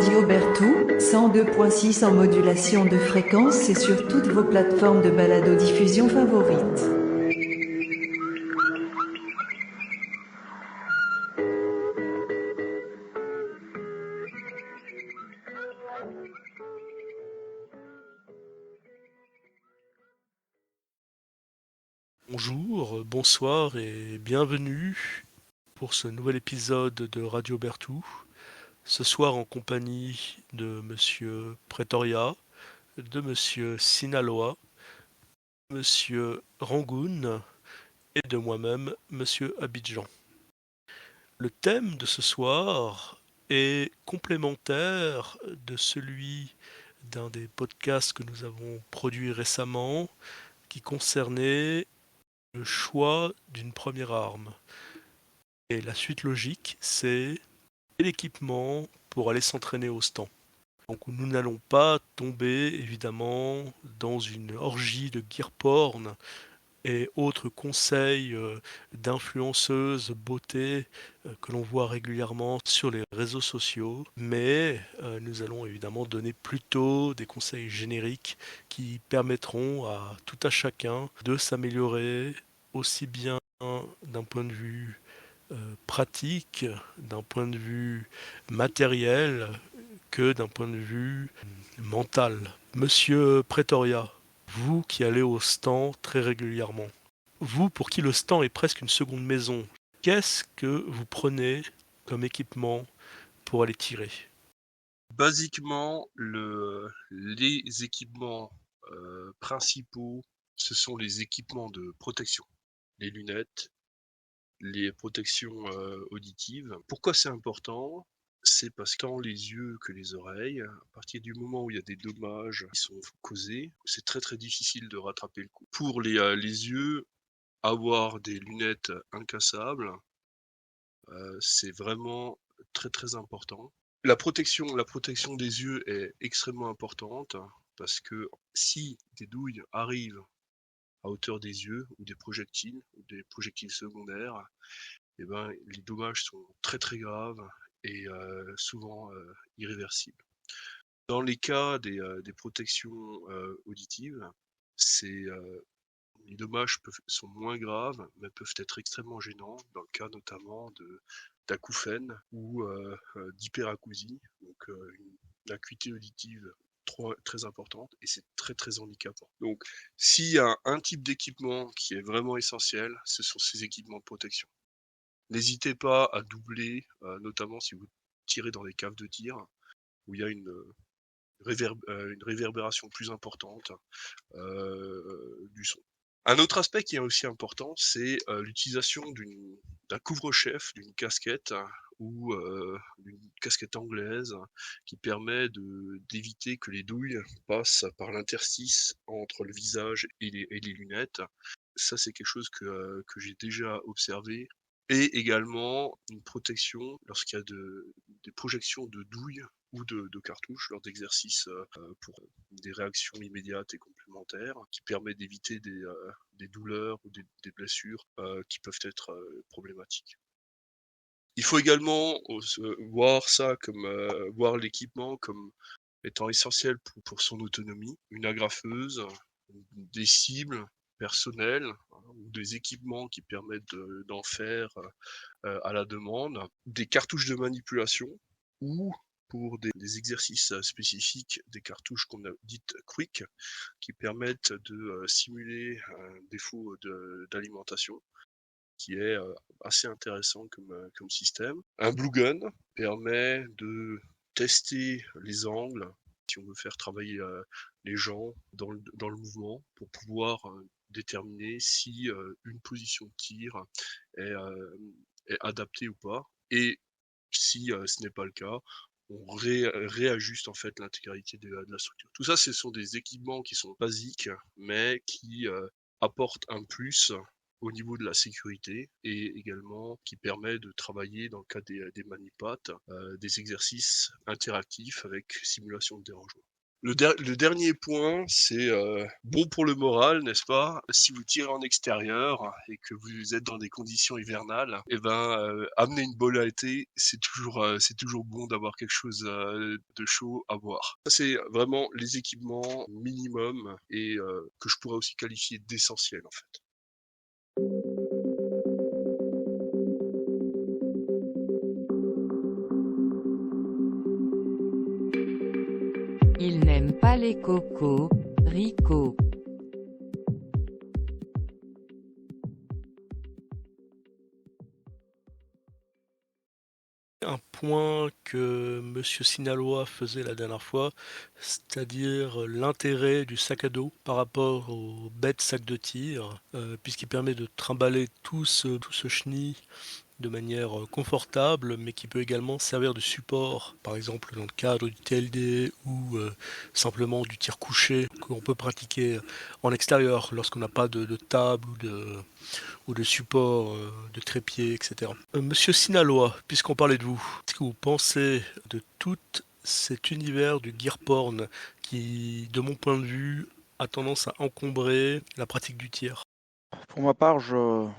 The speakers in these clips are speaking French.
Radio Berthoud, 102.6 en modulation de fréquence et sur toutes vos plateformes de balado-diffusion favorites. Bonjour, bonsoir et bienvenue pour ce nouvel épisode de Radio Berthoud. Ce soir en compagnie de Monsieur Pretoria, de Monsieur Sinaloa, Monsieur Rangoon et de moi-même, Monsieur Abidjan. Le thème de ce soir est complémentaire de celui d'un des podcasts que nous avons produit récemment qui concernait le choix d'une première arme. Et la suite logique, c'est l'équipement pour aller s'entraîner au stand. Donc nous n'allons pas tomber évidemment dans une orgie de gear porn et autres conseils d'influenceuses beauté que l'on voit régulièrement sur les réseaux sociaux, mais nous allons évidemment donner plutôt des conseils génériques qui permettront à tout à chacun de s'améliorer aussi bien d'un point de vue pratique, d'un point de vue matériel, que d'un point de vue mental. Monsieur Pretoria, vous qui allez au stand très régulièrement, vous pour qui le stand est presque une seconde maison, qu'est-ce que vous prenez comme équipement pour aller tirer? Basiquement, les équipements principaux, ce sont les équipements de protection. Les lunettes, les protections auditives. Pourquoi c'est important? C'est parce que tant les yeux que les oreilles, à partir du moment où il y a des dommages qui sont causés, c'est très très difficile de rattraper le coup. Pour les yeux, avoir des lunettes incassables, c'est vraiment très très important. La protection des yeux est extrêmement importante parce que si des douilles arrivent à hauteur des yeux ou des projectiles secondaires, eh ben, les dommages sont très très graves et souvent irréversibles. Dans les cas des protections auditives, c'est les dommages sont moins graves, mais peuvent être extrêmement gênants, dans le cas notamment d'acouphènes ou d'hyperacousie, donc une acuité auditive très importante, et c'est très très handicapant. Donc s'il y a un type d'équipement qui est vraiment essentiel, ce sont ces équipements de protection. N'hésitez pas à doubler, notamment si vous tirez dans des caves de tir, où il y a une réverbération plus importante du son. Un autre aspect qui est aussi important, c'est l'utilisation d'un couvre-chef, d'une casquette ou d'une casquette anglaise qui permet d'éviter que les douilles passent par l'interstice entre le visage et les lunettes. Ça, c'est quelque chose que j'ai déjà observé. Et également une protection lorsqu'il y a des projections de douilles ou de cartouches lors d'exercices pour des réactions immédiates et complémentaires, qui permet d'éviter des douleurs ou des blessures qui peuvent être problématiques. Il faut également voir l'équipement comme étant essentiel pour son autonomie. Une agrafeuse, des cibles personnelles, hein, ou des équipements qui permettent d'en faire à la demande, des cartouches de manipulation ou pour des exercices spécifiques, des cartouches qu'on a dites quick qui permettent de simuler un défaut d'alimentation qui est assez intéressant comme système. Un blue gun permet de tester les angles si on veut faire travailler les gens dans le mouvement pour pouvoir déterminer si une position de tir est adaptée ou pas. Et si ce n'est pas le cas, on réajuste en fait l'intégralité de la structure. Tout ça, ce sont des équipements qui sont basiques, mais qui apportent un plus au niveau de la sécurité et également qui permet de travailler dans le cas des manipates, des exercices interactifs avec simulation de dérangement. Le dernier point, c'est, bon pour le moral, n'est-ce pas? Si vous tirez en extérieur et que vous êtes dans des conditions hivernales et ben, amener une bol à thé, c'est toujours bon d'avoir quelque chose, de chaud à boire. Ça, c'est vraiment les équipements minimums et que je pourrais aussi qualifier d'essentiels, en fait. Il n'aime pas les cocos, Rico. Un point que Monsieur Sinaloa faisait la dernière fois, c'est-à-dire l'intérêt du sac à dos par rapport au bête sac de tir, puisqu'il permet de trimballer tout ce chenil de manière confortable, mais qui peut également servir de support, par exemple dans le cadre du TLD ou simplement du tir couché qu'on peut pratiquer en extérieur lorsqu'on n'a pas de table ou de support de trépied, etc. Monsieur Sinaloa, puisqu'on parlait de vous, qu'est-ce que vous pensez de tout cet univers du gear porn qui, de mon point de vue, a tendance à encombrer la pratique du tir? Pour ma part, je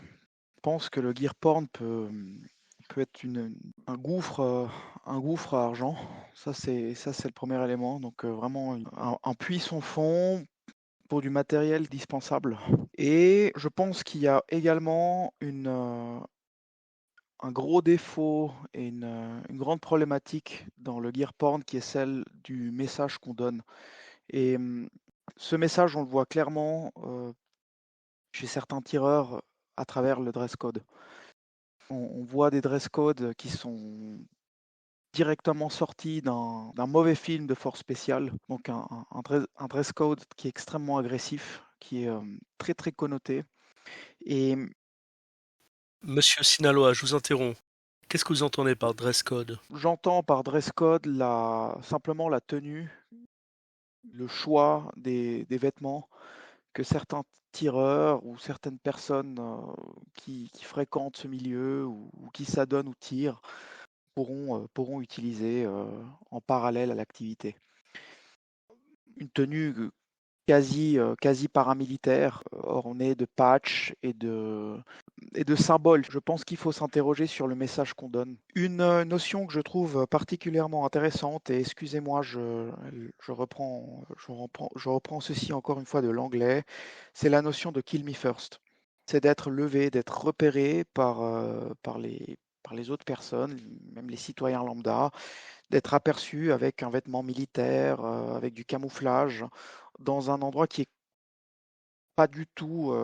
pense que le gear porn peut être un gouffre à argent. Ça, c'est le premier élément. Donc vraiment un puits sans fond pour du matériel dispensable. Et je pense qu'il y a également un gros défaut et une grande problématique dans le gear porn qui est celle du message qu'on donne. Et ce message, on le voit clairement chez certains tireurs à travers le dress code. On voit des dress codes qui sont directement sortis d'un mauvais film de force spéciale, donc un dress code qui est extrêmement agressif, qui est très très connoté. Et Monsieur Sinaloa, je vous interromps. Qu'est-ce que vous entendez par dress code? j'entends par dress code simplement la tenue, le choix des vêtements que certains tireurs ou certaines personnes qui fréquentent ce milieu ou qui s'adonnent ou tirent pourront utiliser en parallèle à l'activité. Une tenue quasi paramilitaire, ornée de patchs et de symboles. Je pense qu'il faut s'interroger sur le message qu'on donne. Une notion que je trouve particulièrement intéressante, et excusez-moi, je reprends ceci encore une fois de l'anglais, c'est la notion de kill me first. C'est d'être levé, d'être repéré par les autres personnes, même les citoyens lambda, d'être aperçu avec un vêtement militaire, avec du camouflage, dans un endroit qui est pas du tout,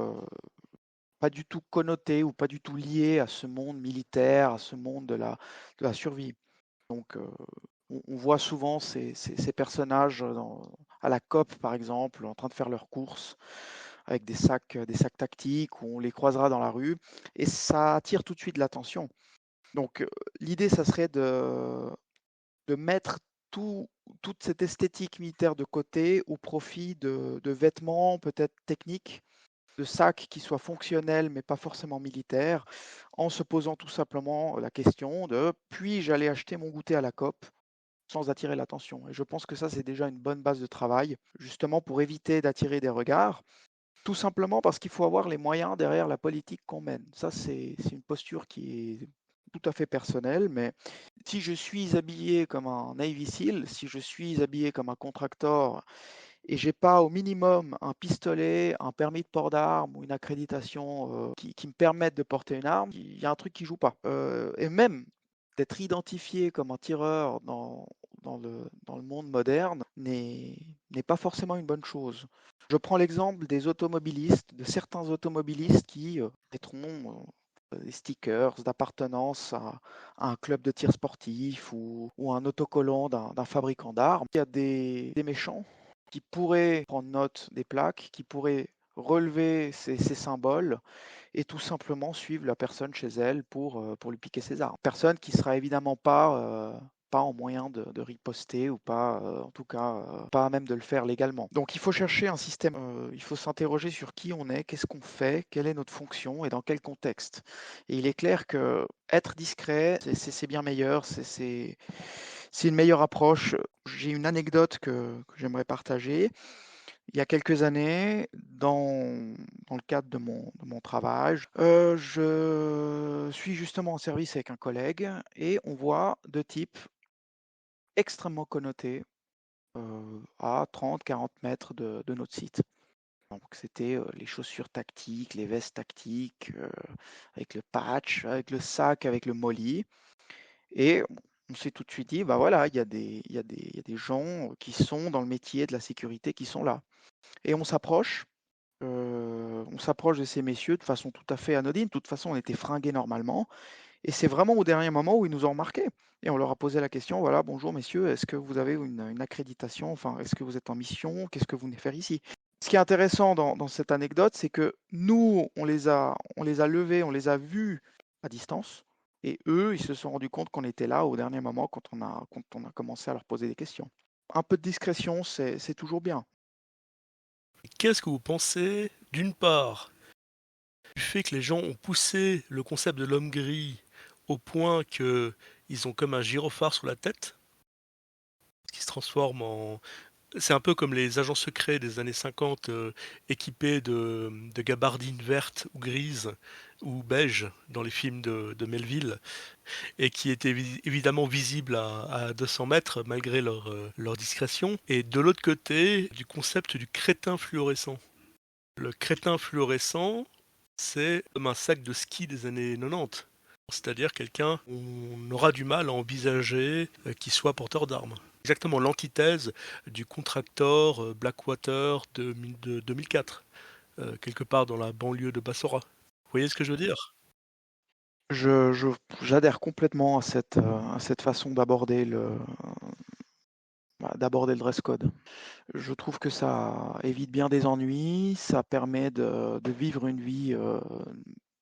pas du tout connoté ou pas du tout lié à ce monde militaire, à ce monde de la survie. Donc, on voit souvent ces personnages à la COP, par exemple, en train de faire leurs courses avec des sacs tactiques, où on les croisera dans la rue, et ça attire tout de suite l'attention. Donc, l'idée, ça serait de mettre toute cette esthétique militaire de côté au profit de vêtements peut-être techniques, de sacs qui soient fonctionnels mais pas forcément militaires, en se posant tout simplement la question de puis-je aller acheter mon goûter à la COP sans attirer l'attention. Et je pense que ça, c'est déjà une bonne base de travail, justement pour éviter d'attirer des regards, tout simplement parce qu'il faut avoir les moyens derrière la politique qu'on mène. Ça, c'est une posture qui est tout à fait personnelle, mais si je suis habillé comme un Navy SEAL, si je suis habillé comme un contractor et j'ai pas au minimum un pistolet, un permis de port d'armes ou une accréditation qui me permettent de porter une arme, il y a un truc qui joue pas. Et même d'être identifié comme un tireur dans le monde moderne n'est pas forcément une bonne chose. Je prends l'exemple des automobilistes, de certains automobilistes qui mettront des stickers d'appartenance à un club de tir sportif ou un autocollant d'un fabricant d'armes. Il y a des méchants qui pourraient prendre note des plaques, qui pourraient relever ces symboles et tout simplement suivre la personne chez elle pour lui piquer ses armes. Personne qui sera évidemment pas en moyen de riposter ou pas, en tout cas, pas à même de le faire légalement. Donc il faut chercher un système, il faut s'interroger sur qui on est, qu'est-ce qu'on fait, quelle est notre fonction et dans quel contexte. Et il est clair que être discret, c'est bien meilleur, C'est une meilleure approche. J'ai une anecdote que j'aimerais partager. Il y a quelques années, dans le cadre de mon travail, je suis justement en service avec un collègue et on voit deux types extrêmement connotés à 30-40 mètres de notre site. Donc c'était les chaussures tactiques, les vestes tactiques, avec le patch, avec le sac, avec le molly. Et on s'est tout de suite dit, bah voilà, il y a des gens qui sont dans le métier de la sécurité qui sont là. Et on s'approche de ces messieurs de façon tout à fait anodine. De toute façon, on était fringués normalement. Et c'est vraiment au dernier moment où ils nous ont remarqués. Et on leur a posé la question, voilà, bonjour messieurs, est-ce que vous avez une accréditation? Enfin, est-ce que vous êtes en mission? Qu'est-ce que vous venez faire ici? Ce qui est intéressant dans cette anecdote, c'est que nous, on les a levés, on les a vus à distance. Et eux, ils se sont rendus compte qu'on était là au dernier moment quand on a commencé à leur poser des questions. Un peu de discrétion, c'est toujours bien. Qu'est-ce que vous pensez, d'une part, du fait que les gens ont poussé le concept de l'homme gris au point que ils ont comme un gyrophare sur la tête, qui se transforme en... C'est un peu comme les agents secrets des années 50 équipés de gabardines vertes ou grises ou beige dans les films de Melville et qui étaient évidemment visibles à 200 mètres malgré leur discrétion. Et de l'autre côté, du concept du crétin fluorescent. Le crétin fluorescent, c'est comme un sac de ski des années 90. C'est-à-dire quelqu'un on aura du mal à envisager qui soit porteur d'armes. Exactement l'antithèse du contractor Blackwater de 2004, quelque part dans la banlieue de Bassora. Vous voyez ce que je veux dire? Je, je- J'adhère complètement à cette façon d'aborder le dress code. Je trouve que ça évite bien des ennuis, ça permet de vivre une vie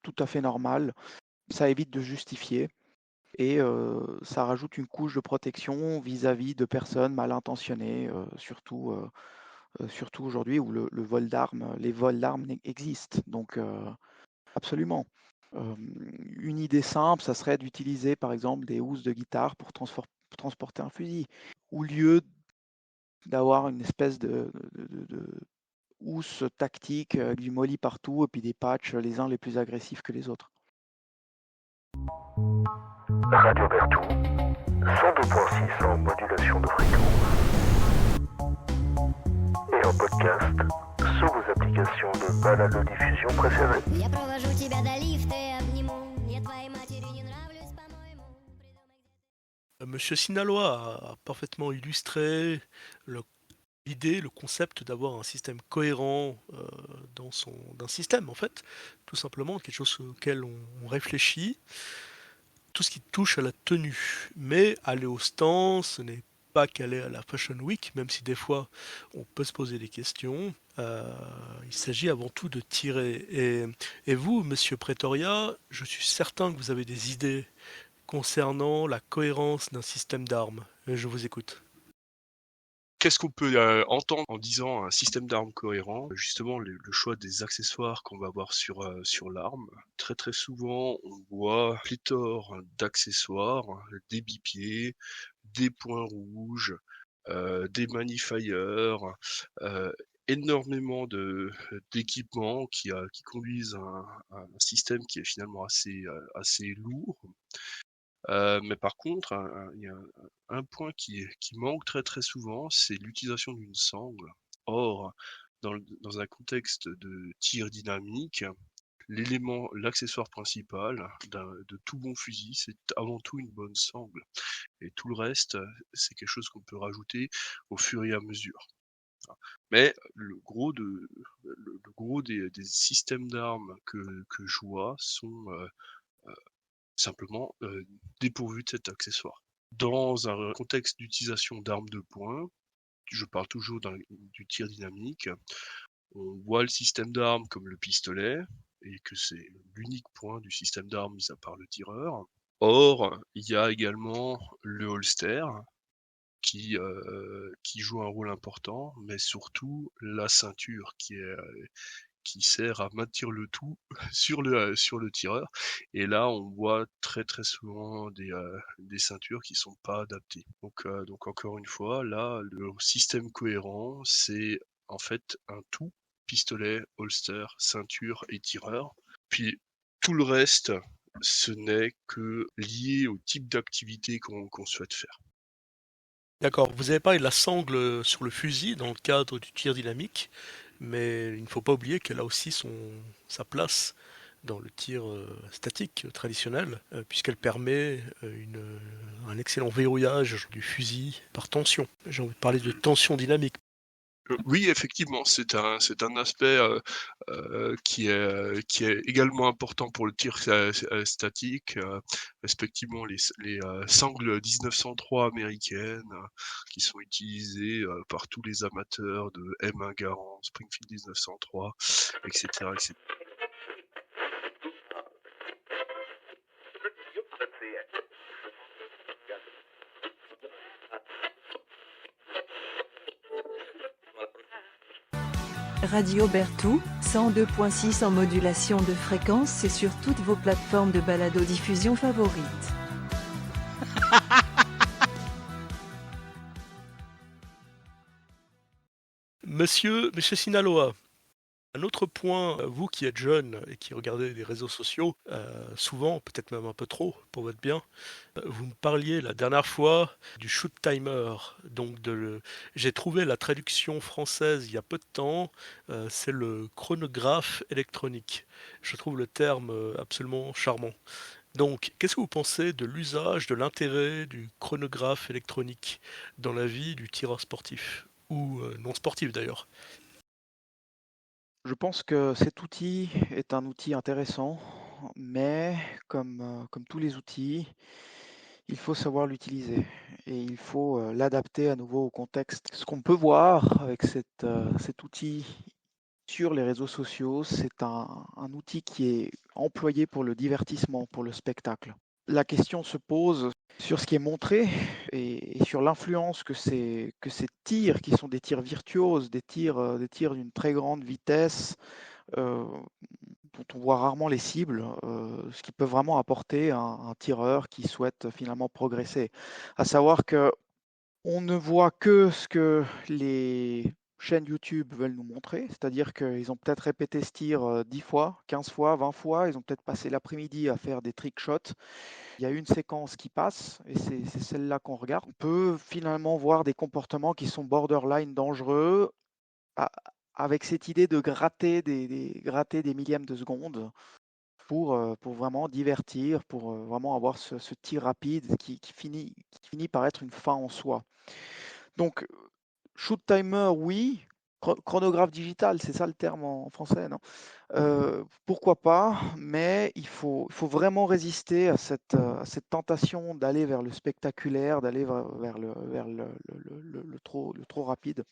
tout à fait normale, ça évite de justifier et ça rajoute une couche de protection vis-à-vis de personnes mal intentionnées, surtout aujourd'hui où les vols d'armes existent. Donc absolument. Euh, une idée simple, ça serait d'utiliser par exemple des housses de guitare pour transporter un fusil, au lieu d'avoir une espèce de housse tactique avec du molly partout et puis des patchs les uns les plus agressifs que les autres. Radio Bertou, 102.6 en modulation de fréquence. Et en podcast sous vos applications de balado-diffusion préférées. Я провожу тебя до лифта и обниму. Я твоей матери не нравлюсь, по-моему. Monsieur Sinaloa a parfaitement illustré l'idée, le concept d'avoir un système cohérent d'un système en fait, tout simplement, quelque chose auquel on réfléchit, tout ce qui touche à la tenue. Mais aller au stand, ce n'est pas qu'aller à la Fashion Week, même si des fois on peut se poser des questions. Il s'agit avant tout de tirer. Et vous, monsieur Pretoria, je suis certain que vous avez des idées concernant la cohérence d'un système d'armes. Je vous écoute. Qu'est-ce qu'on peut entendre en disant un système d'armes cohérent? Justement, le choix des accessoires qu'on va avoir sur l'arme. Très très souvent, on voit pléthore d'accessoires, des bipieds, des points rouges, des magnifiers, énormément d'équipements qui conduisent un système qui est finalement assez lourd. Mais par contre, il y a un point qui manque très très souvent, c'est l'utilisation d'une sangle. Or, dans un contexte de tir dynamique, l'accessoire principal de tout bon fusil, c'est avant tout une bonne sangle. Et tout le reste, c'est quelque chose qu'on peut rajouter au fur et à mesure. Mais le gros des systèmes d'armes que je vois sont simplement dépourvus de cet accessoire. Dans un contexte d'utilisation d'armes de poing, je parle toujours du tir dynamique, on voit le système d'armes comme le pistolet, et que c'est l'unique point du système d'armes mis à part le tireur. Or, il y a également le holster, qui joue un rôle important, mais surtout la ceinture qui sert à maintenir le tout sur le tireur. Et là, on voit très très souvent des ceintures qui sont pas adaptées. Donc encore une fois, là, le système cohérent, c'est en fait un tout, pistolet, holster, ceinture et tireur. Puis tout le reste, ce n'est que lié au type d'activité qu'on souhaite faire. D'accord, vous avez parlé de la sangle sur le fusil dans le cadre du tir dynamique, mais il ne faut pas oublier qu'elle a aussi sa place dans le tir statique traditionnel, puisqu'elle permet un excellent verrouillage du fusil par tension. J'ai envie de parler de tension dynamique. Oui, effectivement, c'est un aspect qui est également important pour le tir statique, respectivement les sangles 1903 américaines qui sont utilisées par tous les amateurs de M1 Garand, Springfield 1903, etc., etc. Radio Berthoud, 102.6 en modulation de fréquence et sur toutes vos plateformes de balado-diffusion favorites. Monsieur Sinaloa, un autre point, vous qui êtes jeune et qui regardez les réseaux sociaux, souvent, peut-être même un peu trop pour votre bien, vous me parliez la dernière fois du shoot timer. J'ai trouvé la traduction française il y a peu de temps, c'est le chronographe électronique. Je trouve le terme absolument charmant. Donc, qu'est-ce que vous pensez de l'usage, de l'intérêt du chronographe électronique dans la vie du tireur sportif, ou non sportif d'ailleurs? Je pense que cet outil est un outil intéressant, mais comme tous les outils, il faut savoir l'utiliser et il faut l'adapter à nouveau au contexte. Ce qu'on peut voir avec cet outil sur les réseaux sociaux, c'est un outil qui est employé pour le divertissement, pour le spectacle. La question se pose sur ce qui est montré et sur l'influence que ces tirs, qui sont des tirs virtuoses, des tirs d'une très grande vitesse, dont on voit rarement les cibles, ce qui peut vraiment apporter un tireur qui souhaite finalement progresser. À savoir que on ne voit que ce que les chaînes YouTube veulent nous montrer, c'est-à-dire qu'ils ont peut-être répété ce tir 10 fois, 15 fois, 20 fois, ils ont peut-être passé l'après-midi à faire des trick shots. Il y a une séquence qui passe et c'est celle-là qu'on regarde. On peut finalement voir des comportements qui sont borderline dangereux avec cette idée de gratter des millièmes de seconde pour vraiment divertir, pour vraiment avoir ce tir rapide qui finit par être une fin en soi. Donc, shoot timer, oui. Chronographe digital, c'est ça le terme en français, non? Pourquoi pas, mais il faut vraiment résister à cette tentation d'aller vers le spectaculaire, d'aller vers le trop rapide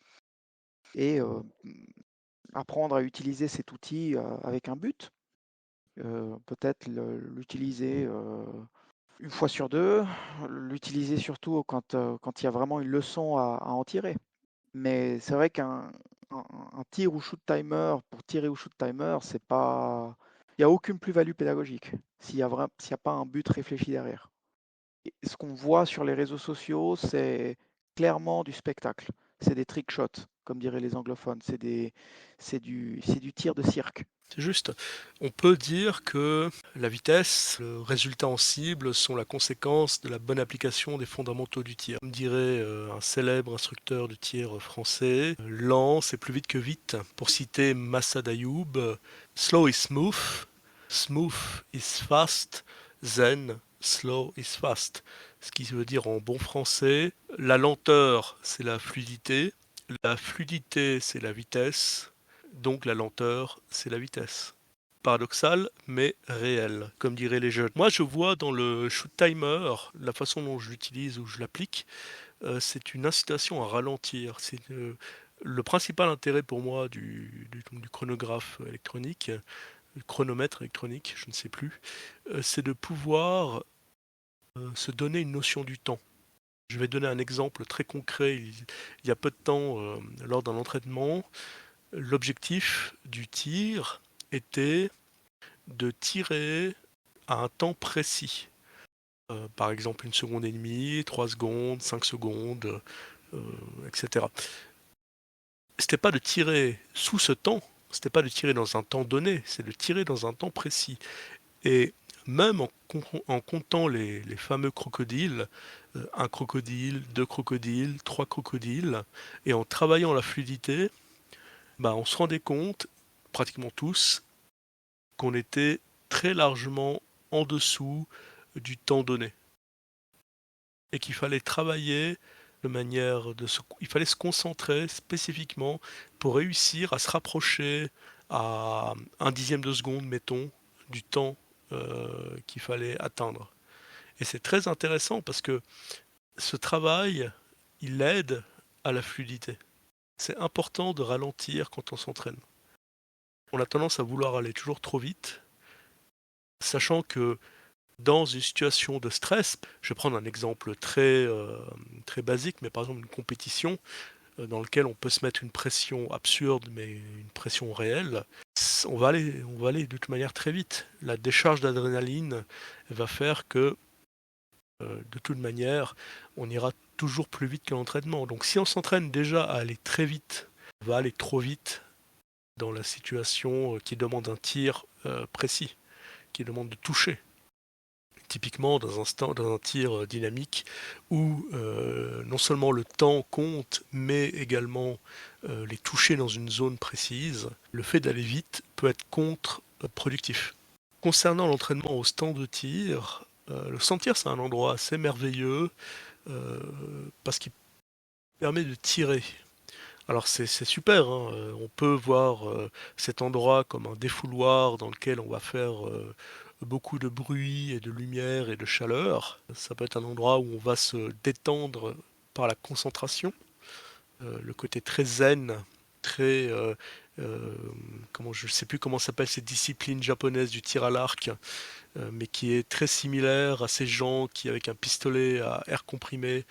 et apprendre à utiliser cet outil avec un but. Peut-être l'utiliser une fois sur deux, l'utiliser surtout quand il y a vraiment une leçon à en tirer. Mais c'est vrai qu'un tir ou shoot timer, pour tirer ou shoot timer, c'est pas. Il n'y a aucune plus-value pédagogique s'il n'y a pas un but réfléchi derrière. Et ce qu'on voit sur les réseaux sociaux, c'est clairement du spectacle. C'est des trick shots, comme diraient les anglophones. C'est du tir de cirque. C'est juste. On peut dire que la vitesse, le résultat en cible sont la conséquence de la bonne application des fondamentaux du tir. Comme dirait un célèbre instructeur de tir français, lent c'est plus vite que vite. Pour citer Massa Dayoub, slow is smooth, smooth is fast, then slow is fast. Ce qui veut dire en bon français, la lenteur c'est la fluidité c'est la vitesse, donc la lenteur, c'est la vitesse. Paradoxal, mais réel, comme diraient les jeunes. Moi, je vois dans le shoot timer, la façon dont je l'utilise ou je l'applique, c'est une incitation à ralentir. C'est le principal intérêt pour moi du chronographe électronique, du chronomètre électronique, je ne sais plus, c'est de pouvoir se donner une notion du temps. Je vais donner un exemple très concret. Il y a peu de temps, lors d'un entraînement, l'objectif du tir était de tirer à un temps précis. Par exemple 1 seconde et demie, 3 secondes, 5 secondes, etc. C'était pas de tirer sous ce temps, c'était pas de tirer dans un temps donné, c'est de tirer dans un temps précis. Et même en comptant les fameux crocodiles, un crocodile, 2 crocodiles, 3 crocodiles, et en travaillant la fluidité, on se rendait compte, pratiquement tous, qu'on était très largement en dessous du temps donné. Et qu'il fallait travailler il fallait se concentrer spécifiquement pour réussir à se rapprocher à 1/10 de seconde, mettons, du temps qu'il fallait atteindre. Et c'est très intéressant parce que ce travail, il aide à la fluidité. C'est important de ralentir quand on s'entraîne. On a tendance à vouloir aller toujours trop vite, sachant que dans une situation de stress, je vais prendre un exemple très basique, mais par exemple une compétition dans laquelle on peut se mettre une pression absurde, mais une pression réelle, on va aller de toute manière très vite. La décharge d'adrénaline va faire que, de toute manière, on ira toujours plus vite que l'entraînement. Donc si on s'entraîne déjà à aller très vite, on va aller trop vite dans la situation qui demande un tir précis, qui demande de toucher. Typiquement dans un tir dynamique où non seulement le temps compte, mais également les toucher dans une zone précise, le fait d'aller vite peut être contre-productif. Concernant l'entraînement au stand de tir, le stand de tir c'est un endroit assez merveilleux parce qu'il permet de tirer. Alors c'est super, hein, on peut voir cet endroit comme un défouloir dans lequel on va faire beaucoup de bruit et de lumière et de chaleur. Ça peut être un endroit où on va se détendre par la concentration, le côté très zen, très je ne sais plus comment s'appelle cette discipline japonaise du tir à l'arc, mais qui est très similaire à ces gens qui, avec un pistolet à air comprimé,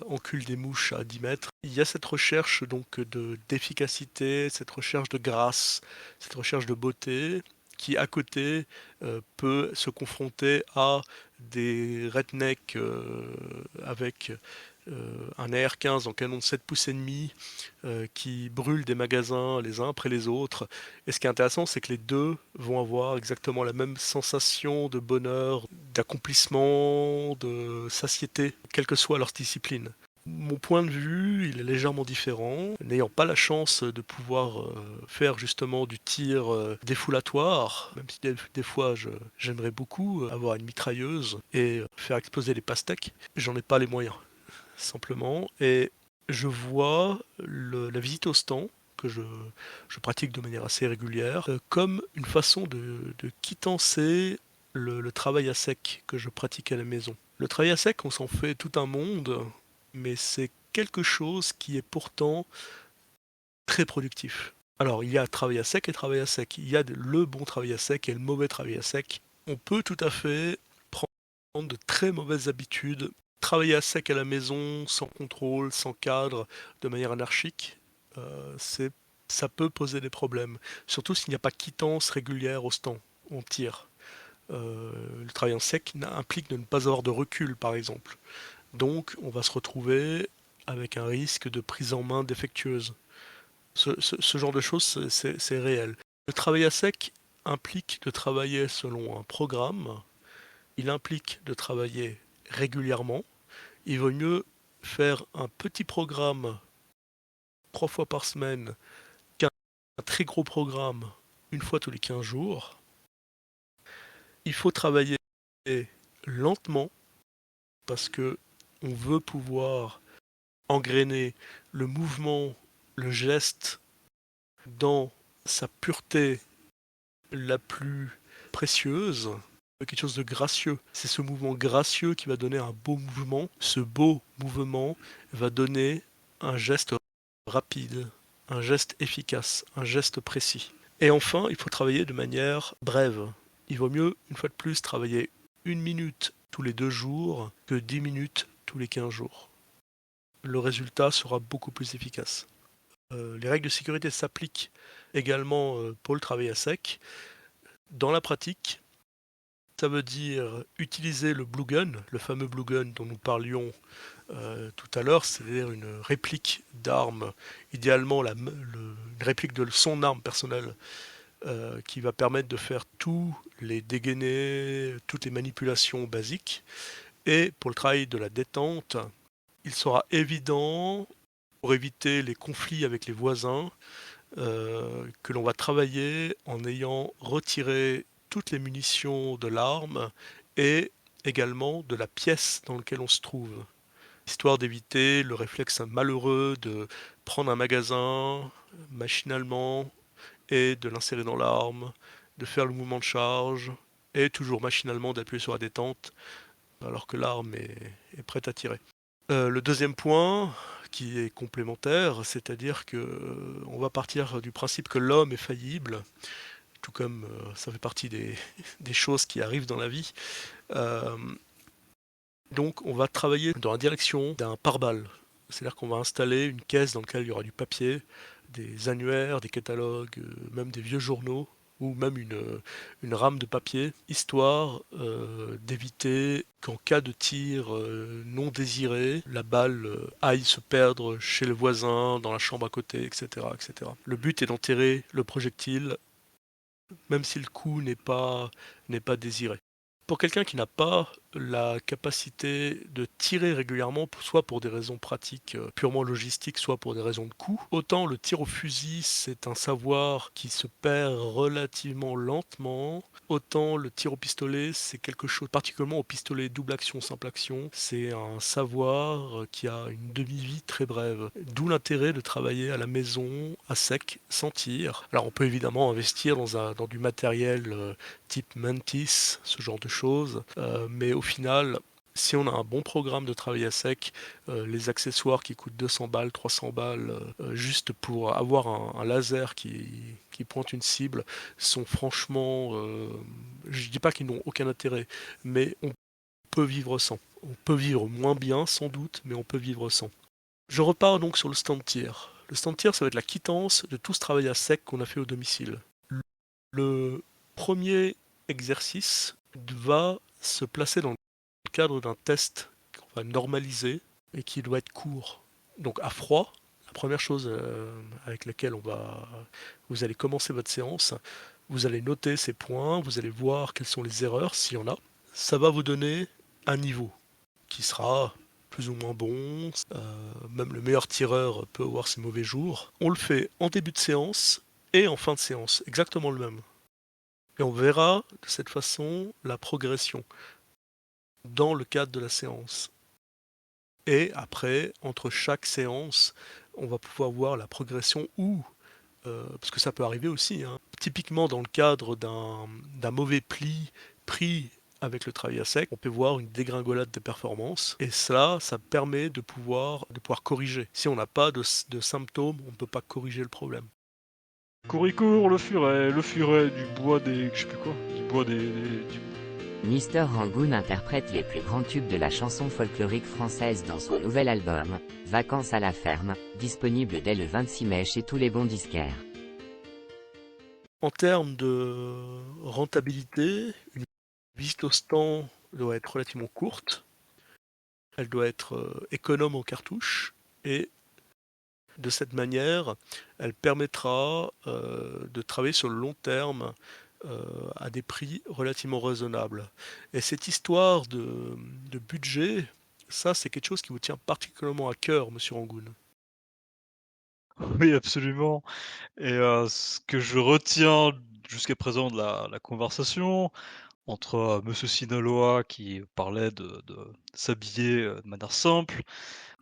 enculent des mouches à 10 mètres. Il y a cette recherche donc d'efficacité, cette recherche de grâce, cette recherche de beauté, qui à côté peut se confronter à des rednecks avec un AR-15 en canon de 7 pouces et demi qui brûlent des magasins les uns après les autres. Et ce qui est intéressant, c'est que les deux vont avoir exactement la même sensation de bonheur, d'accomplissement, de satiété, quelle que soit leur discipline. Mon point de vue, il est légèrement différent. N'ayant pas la chance de pouvoir faire justement du tir défoulatoire, même si des fois j'aimerais beaucoup avoir une mitrailleuse et faire exploser les pastèques, j'en ai pas les moyens, simplement. Et je vois la visite au stand, que je pratique de manière assez régulière, comme une façon de quittancer le travail à sec que je pratique à la maison. Le travail à sec, on s'en fait tout un monde, mais c'est quelque chose qui est pourtant très productif. Alors, il y a travail à sec et travail à sec. Il y a le bon travail à sec et le mauvais travail à sec. On peut tout à fait prendre de très mauvaises habitudes, travailler à sec à la maison, sans contrôle, sans cadre, de manière anarchique. Ça peut poser des problèmes, surtout s'il n'y a pas quittance régulière au stand, on tire. Le travail en sec implique de ne pas avoir de recul, par exemple. Donc, on va se retrouver avec un risque de prise en main défectueuse. Ce genre de choses, c'est réel. Le travail à sec implique de travailler selon un programme. Il implique de travailler régulièrement. Il vaut mieux faire un petit programme 3 fois par semaine qu'un très gros programme 1 fois tous les 15 jours. Il faut travailler lentement parce que on veut pouvoir engrainer le mouvement, le geste dans sa pureté la plus précieuse, quelque chose de gracieux. C'est ce mouvement gracieux qui va donner un beau mouvement. Ce beau mouvement va donner un geste rapide, un geste efficace, un geste précis. Et enfin, il faut travailler de manière brève. Il vaut mieux, une fois de plus, travailler 1 minute tous les 2 jours que 10 minutes tous les 15 jours. Le résultat sera beaucoup plus efficace. les règles de sécurité s'appliquent également pour le travail à sec. Dans la pratique, ça veut dire utiliser le blue gun, le fameux blue gun dont nous parlions tout à l'heure, c'est-à-dire une réplique d'arme, idéalement une réplique de son arme personnelle, qui va permettre de faire tous les dégainés, toutes les manipulations basiques. Et pour le travail de la détente, il sera évident, pour éviter les conflits avec les voisins, que l'on va travailler en ayant retiré toutes les munitions de l'arme et également de la pièce dans laquelle on se trouve, histoire d'éviter le réflexe malheureux de prendre un magasin machinalement et de l'insérer dans l'arme, de faire le mouvement de charge et toujours machinalement d'appuyer sur la détente alors que l'arme est prête à tirer. Le deuxième point, qui est complémentaire, c'est-à-dire que on va partir du principe que l'homme est faillible, tout comme ça fait partie des choses qui arrivent dans la vie. Donc on va travailler dans la direction d'un pare-balles. C'est-à-dire qu'on va installer une caisse dans laquelle il y aura du papier, des annuaires, des catalogues, même des vieux journaux, ou même une rame de papier, histoire d'éviter qu'en cas de tir non désiré, la balle aille se perdre chez le voisin, dans la chambre à côté, etc., etc. Le but est d'enterrer le projectile, même si le coup n'est pas désiré. Pour quelqu'un qui n'a pas la capacité de tirer régulièrement, soit pour des raisons pratiques purement logistiques, soit pour des raisons de coût, autant le tir au fusil, c'est un savoir qui se perd relativement lentement, autant le tir au pistolet, c'est quelque chose, particulièrement au pistolet double action, simple action, c'est un savoir qui a une demi-vie très brève. D'où l'intérêt de travailler à la maison, à sec, sans tir. Alors on peut évidemment investir dans du matériel type Mantis, ce genre de choses. Mais au final, si on a un bon programme de travail à sec, les accessoires qui coûtent 200 balles, 300 balles, juste pour avoir un laser qui pointe une cible, sont franchement... je dis pas qu'ils n'ont aucun intérêt, mais on peut vivre sans. On peut vivre moins bien, sans doute, mais on peut vivre sans. Je repars donc sur le stand tir. Le stand tir, ça va être la quittance de tout ce travail à sec qu'on a fait au domicile. Le premier exercice va se placer dans le cadre d'un test qu'on va normaliser et qui doit être court. Donc à froid, la première chose avec laquelle vous allez commencer votre séance, vous allez noter ces points, vous allez voir quelles sont les erreurs, s'il y en a. Ça va vous donner un niveau qui sera plus ou moins bon. Même le meilleur tireur peut avoir ses mauvais jours. On le fait en début de séance et en fin de séance, exactement le même. Et on verra de cette façon la progression dans le cadre de la séance. Et après, entre chaque séance, on va pouvoir voir la progression ou, parce que ça peut arriver aussi, hein, typiquement dans le cadre d'un mauvais pli pris avec le travail à sec, on peut voir une dégringolade des performances. Et cela, ça permet de pouvoir corriger. Si on n'a pas de symptômes, on ne peut pas corriger le problème. Couricourt, le furet du bois des... je sais plus quoi, du bois du... Mister Rangoon interprète les plus grands tubes de la chanson folklorique française dans son nouvel album, Vacances à la ferme, disponible dès le 26 mai chez tous les bons disquaires. En termes de rentabilité, une visite au stand doit être relativement courte, elle doit être économe en cartouches, et de cette manière, elle permettra de travailler sur le long terme à des prix relativement raisonnables. Et cette histoire de budget, ça c'est quelque chose qui vous tient particulièrement à cœur, monsieur Rangoon. Oui, absolument. Et ce que je retiens jusqu'à présent de la conversation, entre Monsieur Sinaloa qui parlait de s'habiller de manière simple,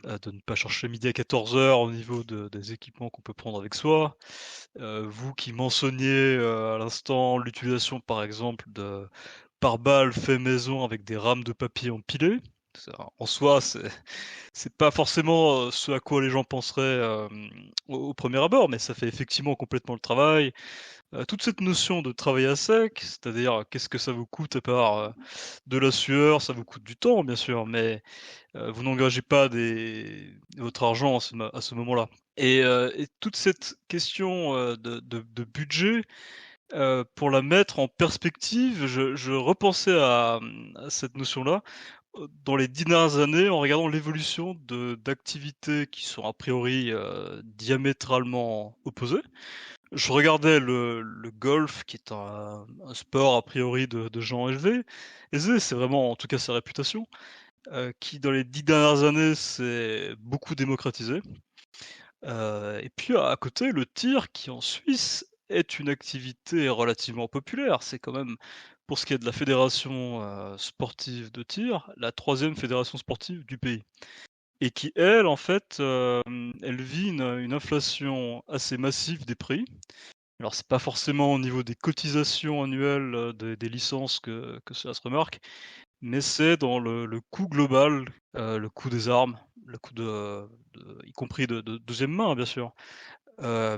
de ne pas chercher midi à 14h au niveau des équipements qu'on peut prendre avec soi. Vous qui mentionniez à l'instant l'utilisation par exemple de pare-balles fait maison avec des rames de papier empilées. En soi, c'est pas forcément ce à quoi les gens penseraient au premier abord, mais ça fait effectivement complètement le travail. toute cette notion de travail à sec, c'est-à-dire qu'est-ce que ça vous coûte à part, de la sueur, ça vous coûte du temps bien sûr, mais vous n'engagez pas votre argent à ce moment-là et toute cette question, de budget, pour la mettre en perspective, je repensais à cette notion-là, dans les 10 dernières années en regardant l'évolution d'activités qui sont a priori, diamétralement opposées. Je regardais le golf qui est un sport a priori de gens aisés, c'est vraiment en tout cas sa réputation, qui dans les 10 dernières années s'est beaucoup démocratisé. Et puis à côté, le tir qui en Suisse est une activité relativement populaire. C'est quand même, pour ce qui est de la fédération, sportive de tir, la 3e fédération sportive du pays et qui elle, en fait, elle vit une inflation assez massive des prix. Alors c'est pas forcément au niveau des cotisations annuelles, des licences que cela se remarque, mais c'est dans le coût global, le coût des armes, le coût y compris de 2e main bien sûr,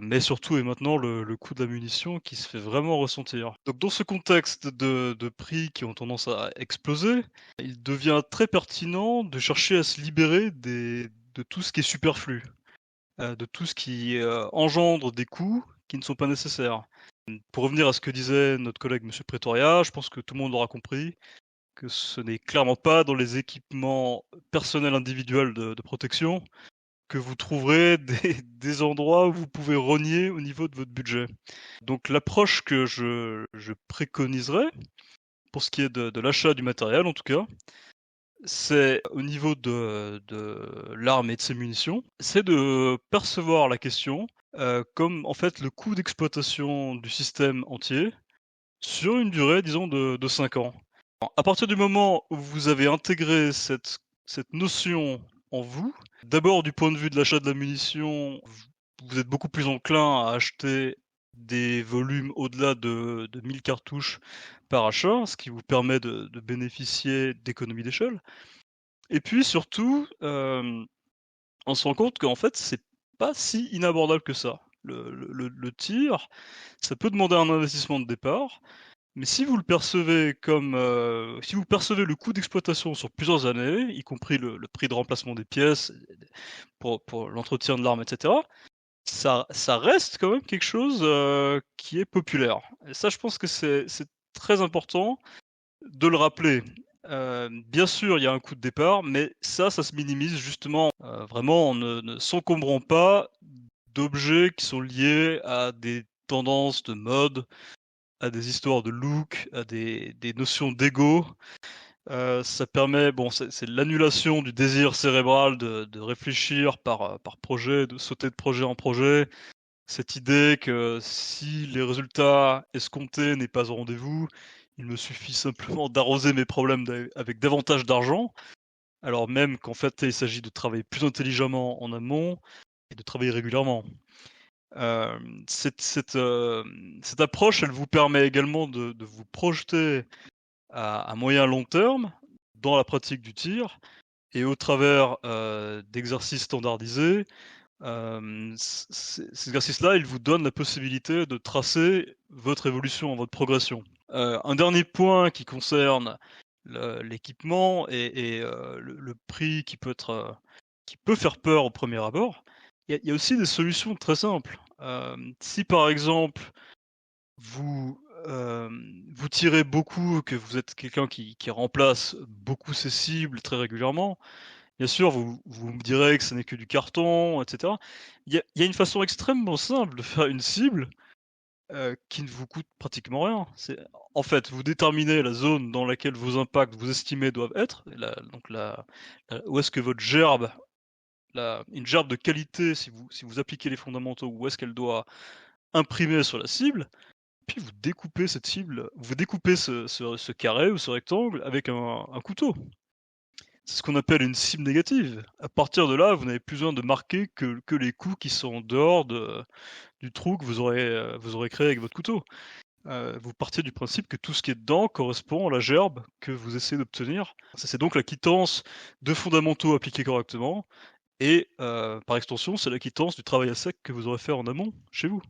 mais surtout et maintenant le coût de la munition qui se fait vraiment ressentir. Donc dans ce contexte de prix qui ont tendance à exploser, il devient très pertinent de chercher à se libérer de tout ce qui est superflu, de tout ce qui, engendre des coûts qui ne sont pas nécessaires. Pour revenir à ce que disait notre collègue monsieur Pretoria, je pense que tout le monde aura compris que ce n'est clairement pas dans les équipements personnels individuels de protection que vous trouverez des endroits où vous pouvez rogner au niveau de votre budget. Donc l'approche que je préconiserais, pour ce qui est de l'achat du matériel en tout cas, c'est au niveau de l'arme et de ses munitions, c'est de percevoir la question, comme en fait le coût d'exploitation du système entier sur une durée disons de 5 ans. À partir du moment où vous avez intégré cette notion en vous, d'abord du point de vue de l'achat de la munition, vous êtes beaucoup plus enclin à acheter des volumes au-delà de 1000 cartouches par achat, ce qui vous permet de bénéficier d'économies d'échelle. Et puis surtout, on se rend compte qu'en fait, c'est pas si inabordable que ça. Le tir, ça peut demander un investissement de départ, mais si vous le percevez comme, si vous percevez le coût d'exploitation sur plusieurs années, y compris le prix de remplacement des pièces, pour l'entretien de l'arme et cetera, ça reste quand même quelque chose, qui est populaire et ça, je pense que c'est très important de le rappeler. Bien sûr, il y a un coût de départ, mais ça se minimise justement, vraiment en ne s'encombrant pas d'objets qui sont liés à des tendances de mode, à des histoires de look, à des notions d'ego. Ça permet bon, c'est l'annulation du désir cérébral de réfléchir par projet, de sauter de projet en projet. Cette idée que si les résultats escomptés n'est pas au rendez-vous, il me suffit simplement d'arroser mes problèmes avec davantage d'argent, alors même qu'en fait, il s'agit de travailler plus intelligemment en amont et de travailler régulièrement. Cette approche, elle vous permet également de vous projeter à moyen long terme dans la pratique du tir et au travers, d'exercices standardisés, ces exercices-là, ils vous donnent la possibilité de tracer votre évolution, votre progression. Un dernier point qui concerne l'équipement et le prix qui peut faire peur au premier abord. Il y a aussi des solutions très simples. Si par exemple vous tirez beaucoup, que vous êtes quelqu'un qui remplace beaucoup ses cibles très régulièrement, bien sûr, vous me direz que ce n'est que du carton et cetera. Il y a une façon extrêmement simple de faire une cible, qui ne vous coûte pratiquement rien. C'est en fait, vous déterminez la zone dans laquelle vos impacts, vous estimez, doivent être, et où est-ce que votre gerbe, une gerbe de qualité, si vous appliquez les fondamentaux, où est-ce qu'elle doit imprimer sur la cible, puis vous découpez cette cible, vous découpez ce carré ou ce rectangle avec un couteau. C'est ce qu'on appelle une cible négative. À partir de là, vous n'avez plus besoin de marquer que les coups qui sont en dehors du trou que vous aurez créé avec votre couteau. Vous partez du principe que tout ce qui est dedans correspond à la gerbe que vous essayez d'obtenir. C'est donc la quittance de fondamentaux appliqués correctement et par extension, c'est la quittance du travail à sec que vous aurez fait en amont chez vous.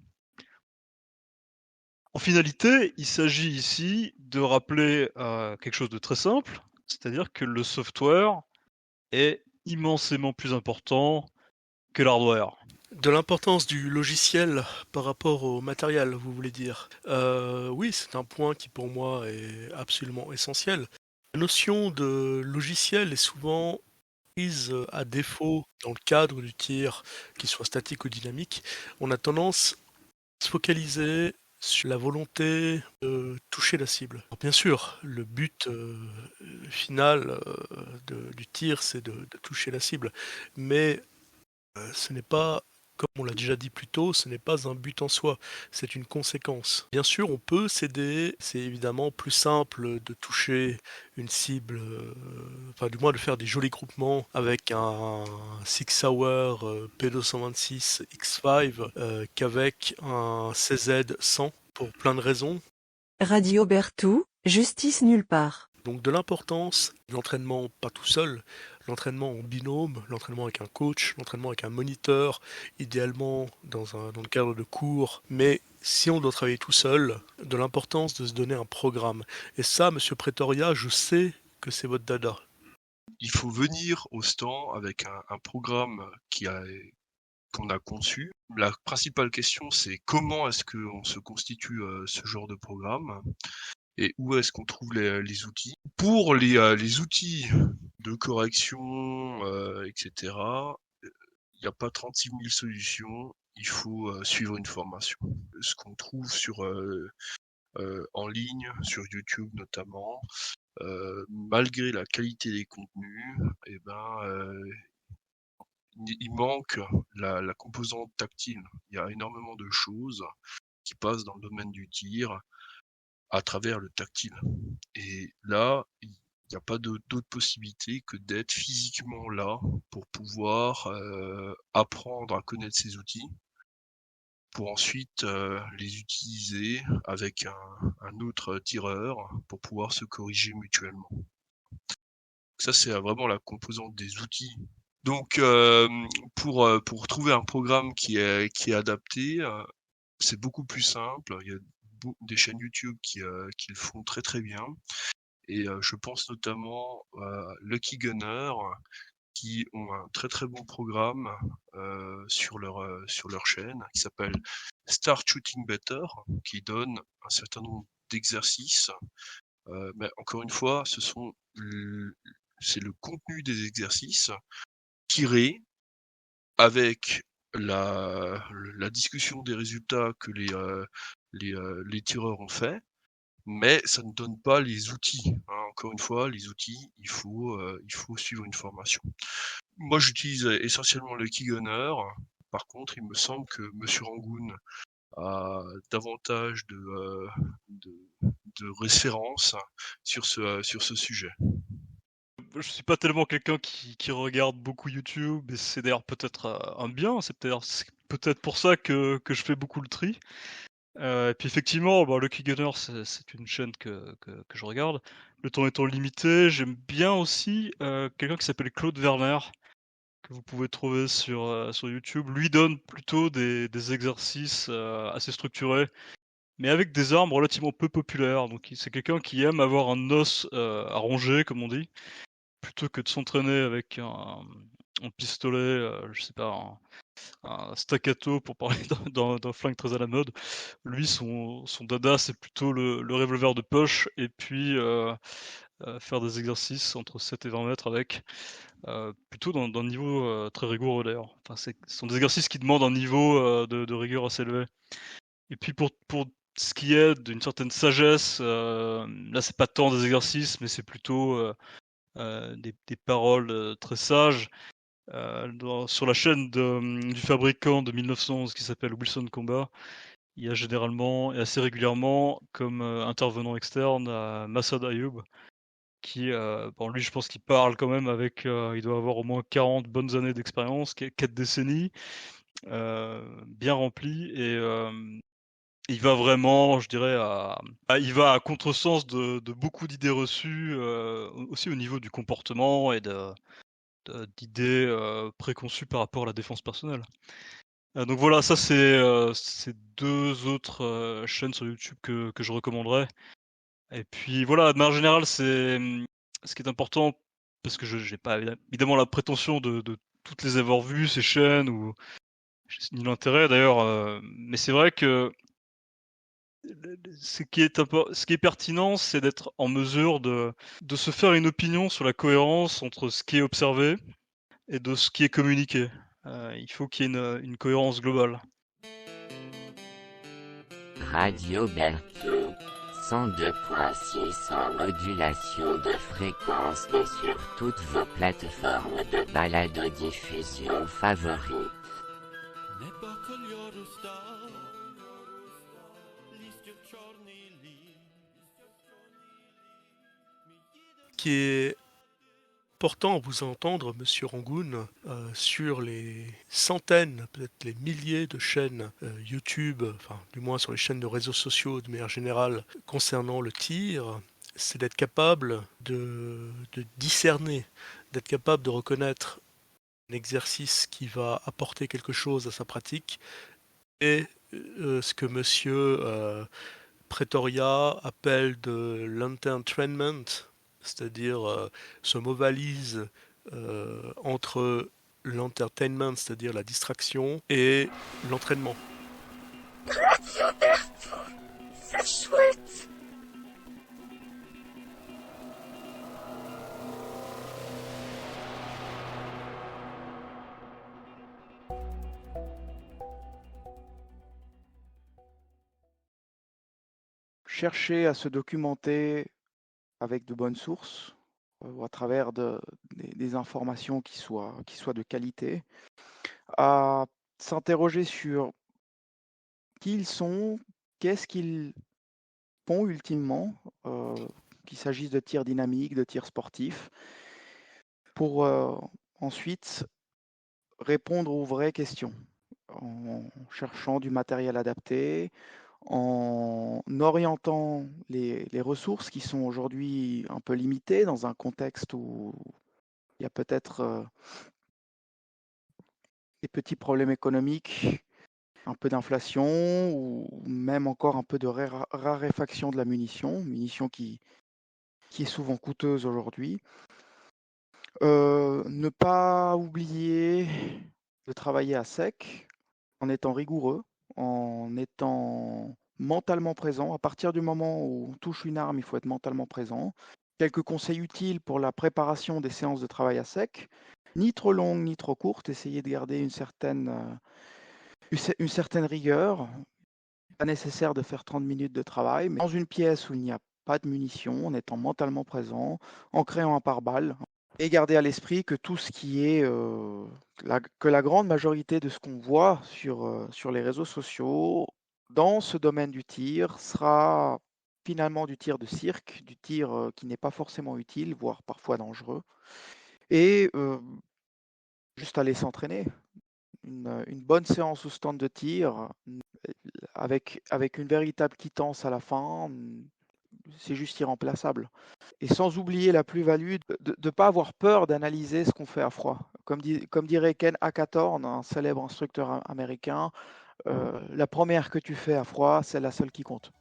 En finalité, il s'agit ici de rappeler quelque chose de très simple, c'est-à-dire que le software est immensément plus important que l'hardware. De l'importance du logiciel par rapport au matériel, vous voulez dire? Oui, c'est un point qui pour moi est absolument essentiel. La notion de logiciel est souvent prise à défaut dans le cadre du tir, qu'il soit statique ou dynamique. On a tendance à se focaliser sur la volonté de toucher la cible. Alors, bien sûr, le but final du tir, c'est de toucher la cible, mais ce n'est pas, comme on l'a déjà dit plus tôt, ce n'est pas un but en soi, c'est une conséquence. Bien sûr, on peut s'aider, c'est évidemment plus simple de toucher une cible, enfin du moins de faire des jolis groupements avec un Sig Sauer P226 X5 qu'avec un CZ100 pour plein de raisons. Radio Berthoud, justice nulle part. Donc de l'importance de l'entraînement pas tout seul, l'entraînement en binôme, l'entraînement avec un coach, l'entraînement avec un moniteur, idéalement dans le cadre de cours, mais si on doit travailler tout seul, de l'importance de se donner un programme. Et ça, Monsieur Pretoria, je sais que c'est votre dada. Il faut venir au stand avec un programme qu'on a conçu. La principale question, c'est comment est-ce qu'on se constitue ce genre de programme et où est-ce qu'on trouve les outils. Pour les outils de correction, etc., il n'y a pas 36 000 solutions, il faut suivre une formation. Ce qu'on trouve en ligne, sur YouTube notamment, malgré la qualité des contenus, il manque la composante tactile. Il y a énormément de choses qui passent dans le domaine du tir à travers le tactile. Et là, il n'y a pas d'autre possibilité que d'être physiquement là pour pouvoir apprendre à connaître ces outils, pour ensuite les utiliser avec un autre tireur pour pouvoir se corriger mutuellement. Ça, c'est vraiment la composante des outils. Donc, pour trouver un programme qui est adapté, c'est beaucoup plus simple. Il y a des chaînes YouTube qui le font très très bien. Et je pense notamment à Lucky Gunner, qui ont un très très bon programme sur leur chaîne, qui s'appelle Start Shooting Better, qui donne un certain nombre d'exercices. Mais encore une fois, c'est le contenu des exercices tiré avec la discussion des résultats que les tireurs ont fait, mais ça ne donne pas les outils. Hein. Encore une fois, les outils, il faut suivre une formation. Moi, j'utilise essentiellement le Keygunner. Par contre, il me semble que Monsieur Rangoon a davantage de références sur ce sujet. Je suis pas tellement quelqu'un qui regarde beaucoup YouTube, et c'est d'ailleurs peut-être un bien, c'est peut-être pour ça que je fais beaucoup le tri. Et puis effectivement, Lucky Gunner, c'est une chaîne que je regarde. Le temps étant limité, j'aime bien aussi quelqu'un qui s'appelle Claude Werner, que vous pouvez trouver sur YouTube. Lui donne plutôt des exercices assez structurés, mais avec des armes relativement peu populaires. Donc c'est quelqu'un qui aime avoir un os à ronger, comme on dit, plutôt que de s'entraîner avec un pistolet, je sais pas, un staccato pour parler d'un flingue très à la mode. Lui, son dada, c'est plutôt le revolver de poche, et puis faire des exercices entre 7 et 20 mètres avec, plutôt d'un niveau très rigoureux d'ailleurs. Enfin, ce sont des exercices qui demandent un niveau de rigueur assez élevé. Et puis pour ce qui est d'une certaine sagesse, là c'est pas tant des exercices, mais c'est plutôt des paroles très sages. Sur la chaîne du fabricant de 1911 qui s'appelle Wilson Combat, il y a généralement et assez régulièrement comme intervenant externe Massad Ayoub, qui, lui je pense qu'il parle quand même avec, il doit avoir au moins 40 bonnes années d'expérience, 4 décennies, bien remplies, et il va vraiment, je dirais, il va à contresens de beaucoup d'idées reçues, aussi au niveau du comportement et d'idées préconçues par rapport à la défense personnelle. Donc voilà, ça c'est 2 autres, chaînes sur YouTube que je recommanderais. Et puis voilà, de manière générale, ce qui est important, parce que je j'ai pas évidemment la prétention de toutes les avoir vues, ces chaînes, ou ni l'intérêt d'ailleurs, mais c'est vrai que ce qui est pertinent, c'est d'être en mesure de se faire une opinion sur la cohérence entre ce qui est observé et de ce qui est communiqué. Il faut qu'il y ait une cohérence globale. Radio Berthoud, 102.6 en modulation de fréquence et sur toutes vos plateformes de balado-diffusion favorites. Qui est important à vous entendre, Monsieur Rangoon, sur les centaines, peut-être les milliers de chaînes YouTube, enfin du moins sur les chaînes de réseaux sociaux de manière générale concernant le tir, c'est d'être capable de discerner, d'être capable de reconnaître un exercice qui va apporter quelque chose à sa pratique et ce que Monsieur Pretoria appelle de l'entertainment, c'est-à-dire ce mot valise entre l'entertainment, c'est-à-dire la distraction, et l'entraînement. C'est chouette. Chercher à se documenter avec de bonnes sources ou à travers des informations qui soient de qualité, à s'interroger sur qui ils sont, qu'est-ce qu'ils font ultimement, qu'il s'agisse de tir dynamique, de tir sportif, pour ensuite répondre aux vraies questions en cherchant du matériel adapté, en orientant les ressources qui sont aujourd'hui un peu limitées dans un contexte où il y a peut-être des petits problèmes économiques, un peu d'inflation ou même encore un peu de raréfaction de la munition qui est souvent coûteuse aujourd'hui. Ne pas oublier de travailler à sec en étant rigoureux, en étant mentalement présent. À partir du moment où on touche une arme, il faut être mentalement présent. Quelques conseils utiles pour la préparation des séances de travail à sec. Ni trop longues, ni trop courtes. Essayez de garder une certaine rigueur. Pas nécessaire de faire 30 minutes de travail, mais dans une pièce où il n'y a pas de munitions, en étant mentalement présent, en créant un pare-balles. Et garder à l'esprit que tout ce qui est, que la grande majorité de ce qu'on voit sur les réseaux sociaux, dans ce domaine du tir, sera finalement du tir de cirque, du tir qui n'est pas forcément utile, voire parfois dangereux. Et juste aller s'entraîner. Une bonne séance au stand de tir, avec une véritable quittance à la fin, c'est juste irremplaçable. Et sans oublier la plus-value de ne pas avoir peur d'analyser ce qu'on fait à froid. Comme dirait Ken Hackathorn, un célèbre instructeur américain, la première que tu fais à froid, c'est la seule qui compte.